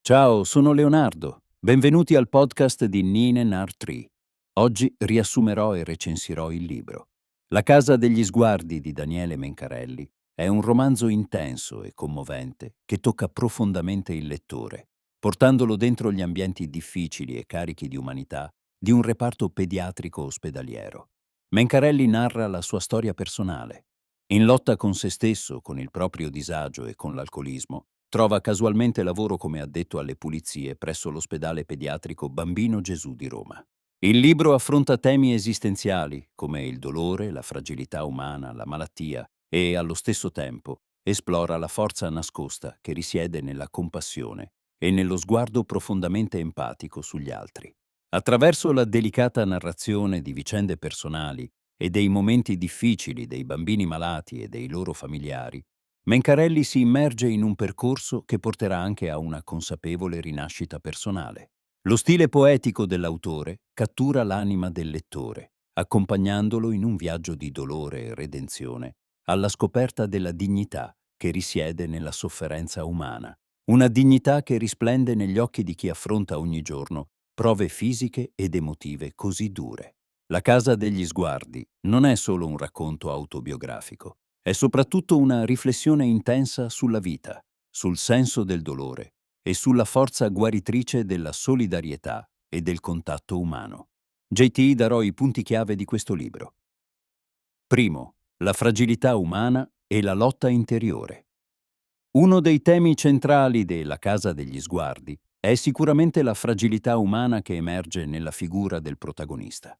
Ciao, sono Leonardo. Benvenuti al podcast di Nine Nar 3. Oggi riassumerò e recensirò il libro. La casa degli sguardi di Daniele Mencarelli è un romanzo intenso e commovente che tocca profondamente il lettore, portandolo dentro gli ambienti difficili e carichi di umanità di un reparto pediatrico ospedaliero. Mencarelli narra la sua storia personale. In lotta con se stesso, con il proprio disagio e con l'alcolismo, trova casualmente lavoro come addetto alle pulizie presso l'ospedale pediatrico Bambino Gesù di Roma. Il libro affronta temi esistenziali come il dolore, la fragilità umana, la malattia e, allo stesso tempo, esplora la forza nascosta che risiede nella compassione e nello sguardo profondamente empatico sugli altri. Attraverso la delicata narrazione di vicende personali e dei momenti difficili dei bambini malati e dei loro familiari, Mencarelli si immerge in un percorso che porterà anche a una consapevole rinascita personale. Lo stile poetico dell'autore cattura l'anima del lettore, accompagnandolo in un viaggio di dolore e redenzione, alla scoperta della dignità che risiede nella sofferenza umana. Una dignità che risplende negli occhi di chi affronta ogni giorno prove fisiche ed emotive così dure. La casa degli sguardi non è solo un racconto autobiografico, è soprattutto una riflessione intensa sulla vita, sul senso del dolore e sulla forza guaritrice della solidarietà e del contatto umano. JT darò i punti chiave di questo libro. Primo, la fragilità umana e la lotta interiore. Uno dei temi centrali della Casa degli Sguardi è sicuramente la fragilità umana che emerge nella figura del protagonista.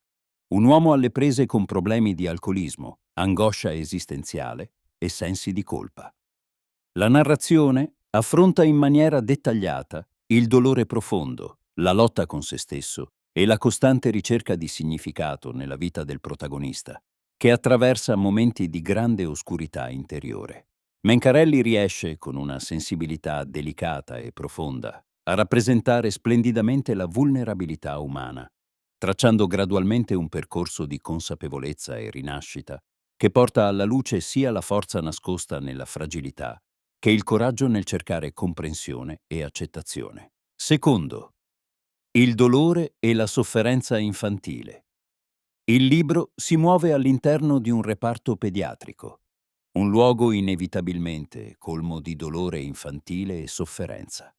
Un uomo alle prese con problemi di alcolismo, angoscia esistenziale e sensi di colpa. La narrazione affronta in maniera dettagliata il dolore profondo, la lotta con se stesso e la costante ricerca di significato nella vita del protagonista, che attraversa momenti di grande oscurità interiore. Mencarelli riesce, con una sensibilità delicata e profonda, a rappresentare splendidamente la vulnerabilità umana, tracciando gradualmente un percorso di consapevolezza e rinascita che porta alla luce sia la forza nascosta nella fragilità che il coraggio nel cercare comprensione e accettazione. Secondo, il dolore e la sofferenza infantile. Il libro si muove all'interno di un reparto pediatrico, un luogo inevitabilmente colmo di dolore infantile e sofferenza.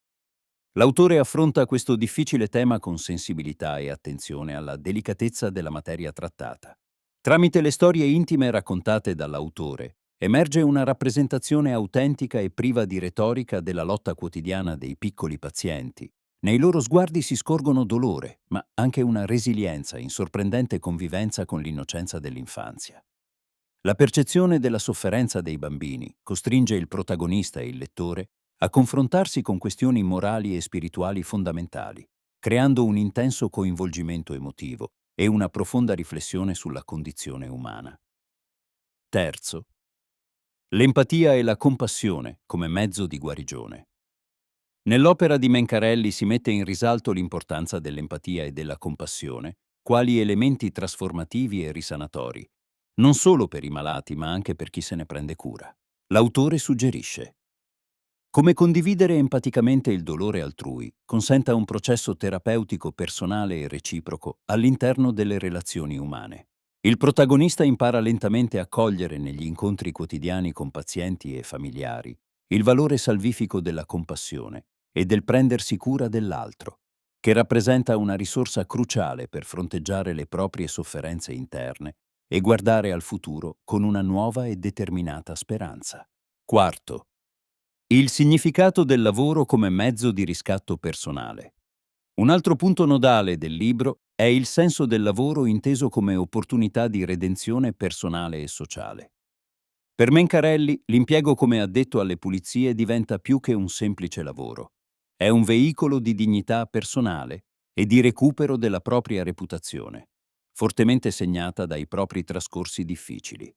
L'autore affronta questo difficile tema con sensibilità e attenzione alla delicatezza della materia trattata. Tramite le storie intime raccontate dall'autore, emerge una rappresentazione autentica e priva di retorica della lotta quotidiana dei piccoli pazienti. Nei loro sguardi si scorgono dolore, ma anche una resilienza in sorprendente convivenza con l'innocenza dell'infanzia. La percezione della sofferenza dei bambini costringe il protagonista e il lettore a confrontarsi con questioni morali e spirituali fondamentali, creando un intenso coinvolgimento emotivo e una profonda riflessione sulla condizione umana. Terzo, l'empatia e la compassione come mezzo di guarigione. Nell'opera di Mencarelli si mette in risalto l'importanza dell'empatia e della compassione, quali elementi trasformativi e risanatori, non solo per i malati ma anche per chi se ne prende cura. L'autore suggerisce: come condividere empaticamente il dolore altrui consenta un processo terapeutico personale e reciproco all'interno delle relazioni umane. Il protagonista impara lentamente a cogliere negli incontri quotidiani con pazienti e familiari il valore salvifico della compassione e del prendersi cura dell'altro, che rappresenta una risorsa cruciale per fronteggiare le proprie sofferenze interne e guardare al futuro con una nuova e determinata speranza. Quarto, il significato del lavoro come mezzo di riscatto personale. Un altro punto nodale del libro è il senso del lavoro inteso come opportunità di redenzione personale e sociale. Per Mencarelli, l'impiego come addetto alle pulizie diventa più che un semplice lavoro. È un veicolo di dignità personale e di recupero della propria reputazione, fortemente segnata dai propri trascorsi difficili.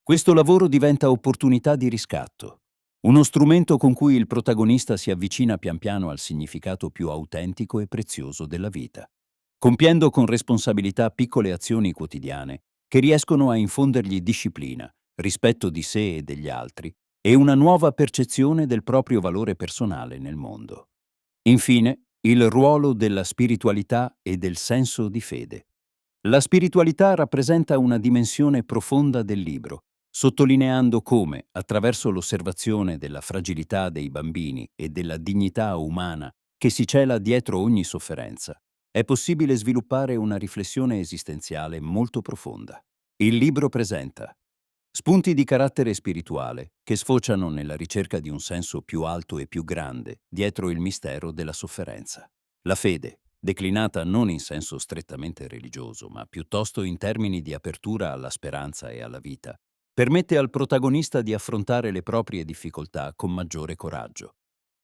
Questo lavoro diventa opportunità di riscatto, uno strumento con cui il protagonista si avvicina pian piano al significato più autentico e prezioso della vita, compiendo con responsabilità piccole azioni quotidiane che riescono a infondergli disciplina, rispetto di sé e degli altri e una nuova percezione del proprio valore personale nel mondo. Infine, il ruolo della spiritualità e del senso di fede. La spiritualità rappresenta una dimensione profonda del libro, sottolineando come, attraverso l'osservazione della fragilità dei bambini e della dignità umana che si cela dietro ogni sofferenza, è possibile sviluppare una riflessione esistenziale molto profonda. Il libro presenta spunti di carattere spirituale che sfociano nella ricerca di un senso più alto e più grande dietro il mistero della sofferenza. La fede, declinata non in senso strettamente religioso, ma piuttosto in termini di apertura alla speranza e alla vita, permette al protagonista di affrontare le proprie difficoltà con maggiore coraggio,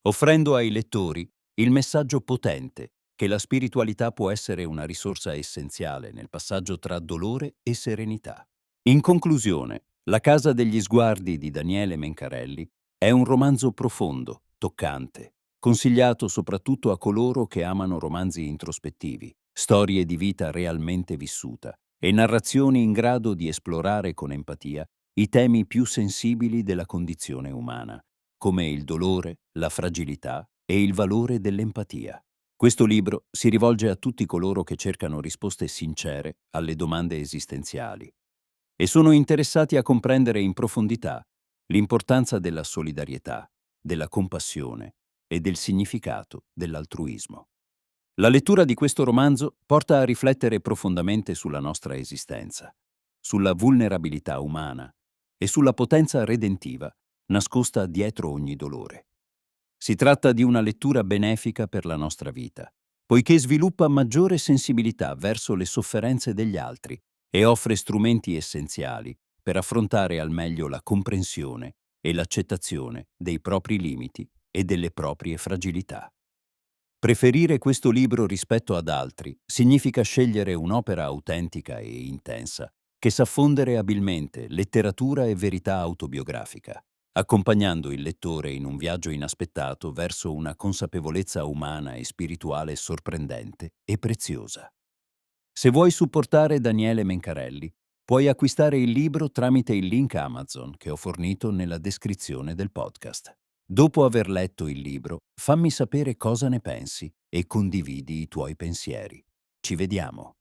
offrendo ai lettori il messaggio potente che la spiritualità può essere una risorsa essenziale nel passaggio tra dolore e serenità. In conclusione, La casa degli sguardi di Daniele Mencarelli è un romanzo profondo, toccante, consigliato soprattutto a coloro che amano romanzi introspettivi, storie di vita realmente vissuta e narrazioni in grado di esplorare con empatia i temi più sensibili della condizione umana, come il dolore, la fragilità e il valore dell'empatia. Questo libro si rivolge a tutti coloro che cercano risposte sincere alle domande esistenziali e sono interessati a comprendere in profondità l'importanza della solidarietà, della compassione e del significato dell'altruismo. La lettura di questo romanzo porta a riflettere profondamente sulla nostra esistenza, sulla vulnerabilità umana e sulla potenza redentiva nascosta dietro ogni dolore. Si tratta di una lettura benefica per la nostra vita, poiché sviluppa maggiore sensibilità verso le sofferenze degli altri e offre strumenti essenziali per affrontare al meglio la comprensione e l'accettazione dei propri limiti e delle proprie fragilità. Preferire questo libro rispetto ad altri significa scegliere un'opera autentica e intensa, che sa fondere abilmente letteratura e verità autobiografica, accompagnando il lettore in un viaggio inaspettato verso una consapevolezza umana e spirituale sorprendente e preziosa. Se vuoi supportare Daniele Mencarelli, puoi acquistare il libro tramite il link Amazon che ho fornito nella descrizione del podcast. Dopo aver letto il libro, fammi sapere cosa ne pensi e condividi i tuoi pensieri. Ci vediamo.